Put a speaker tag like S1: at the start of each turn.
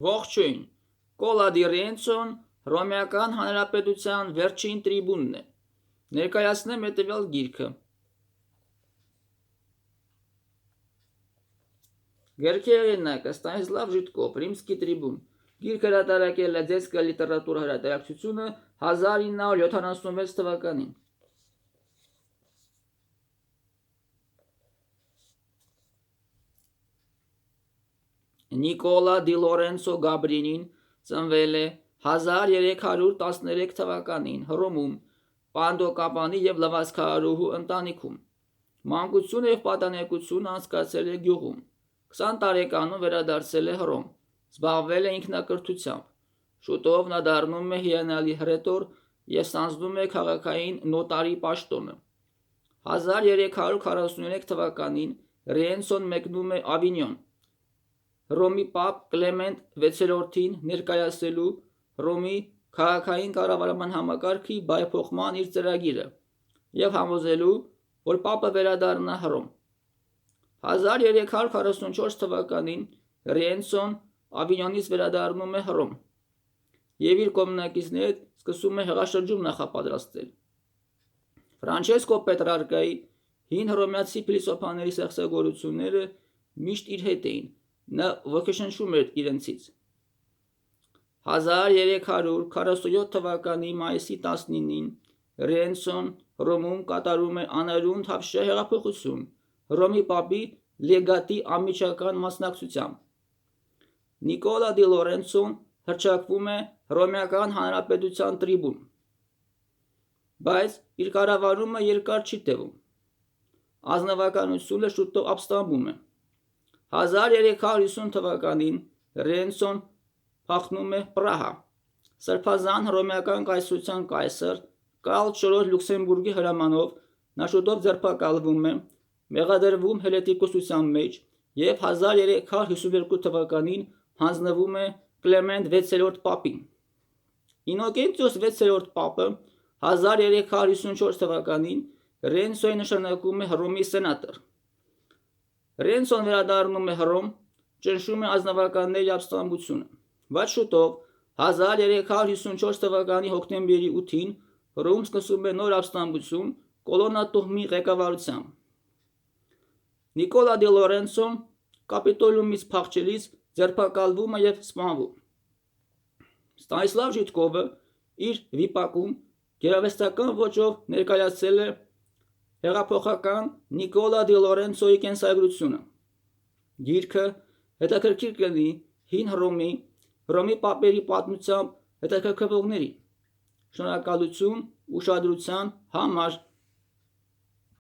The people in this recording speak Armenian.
S1: Ողջույն, Կոլա դի Ռենցոն Հռոմեական Հանրապետության վերջին տրիբունն է։ Ներկայացնեմ հետևյալ գիրքը։ Գրքի հեղինակը Ստանիսլավ Ժիտկով, Ռիմսկի տրիբուն։ Գիրքը հրատարակել է Դեսկա լիտերատուրա հրատարակչությունը 1976 թվականին։ Նիկոլա դի Լորենցո Գաբրինին ծնվել է 1313 թվականին Հռոմում Պանդոկապանի և լվացքահարուհու ընտանիքում։ Մանկությունը և պատանեկությունը անցկացրել է գյուղում։ 20 տարեկանում վերադարձել է Հռոմ, զբաղվել է ինքնակրթությամբ։ Շուտով նա դառնում է հիանալի հռետոր և ստանձնում է քաղաքային նոտարի պաշտոնը։ 1343 թվականին Ռենցոն մեկնում է Ավինյոն, Հռոմի պապ Կլեմենտ VI-ին ներկայացնելու Հռոմի քաղաքային կառավարման համակարգի բարեփոխման իր ծրագիրը և համոզելու, որ պապը վերադառնա Հռոմ։ 1344 թվականին Ռենցոն Ավինյոնից վերադառնում է Հռոմ և իր կողմնակիցների հետ սկսում է հեղաշրջում նախապատրաստել։ Ֆրանչեսկո Պետրարկայի հին հռոմեացի փիլիսոփաների ստեղծագործությունները միշտ իր հետ էին, նա ոգեշնչում էր իրենցից։ 1347 թվականի մայիսի 19-ին Ռենցոն Հռոմում կատարում է անարյուն թավշյա հեղափոխություն Հռոմի պապի լեգատի անմիջական մասնակցությամբ։ Նիկոլա դի Լորենցոն հռչակվում է Հռոմեական Հանրապետության տրիբուն, բայց իր կառավարումը երկար չի տևում։ Ազնվականությունը շուտով ապստամբում է։ 1350 թվականին Ռենցոն փախնում է Պրահա։ Սրբազան հռոմեական կայսրության կայսր Կարլ IV Լյուքսեմբուրգի հրամանով նա շուտով ձերբակալվում է, մեղադրվում հելետիկոսության մեջ և 1352 թվականին հանձնվում է Կլեմենտ VI պապին։ Ինոկենտիոս VI պապը 1354 թվականին Ռենցոյի նշանակում է Հռոմի սենատոր։ Ռենցոն վերադառնում է Հռոմ, ճնշում է ազնվականների ապստամբությունը, բայց շուտով 1354 թվականի հոկտեմբերի 8-ին Հռոմում սկսում է նոր ապստամբություն Կոլոննա տոհմի ղեկավարությամբ։ Նիկոլա դի Լորենցոն Կապիտոլիումից փախչելիս ձերբակալվում է և սպանվում։ Ստանիսլավ Ժիտկովը իր վիպակում գեղարվեստական ոճով ներկայացրել է հեղափոխական Նիկոլա դի Լորենցոյի կենսագրությունը։ Գիրքը հետաքրքիր կլինի հին Հռոմի պապերի պատմությամբ հետաքրքրվողներին։ Շնորհակալություն ուշադրության համար։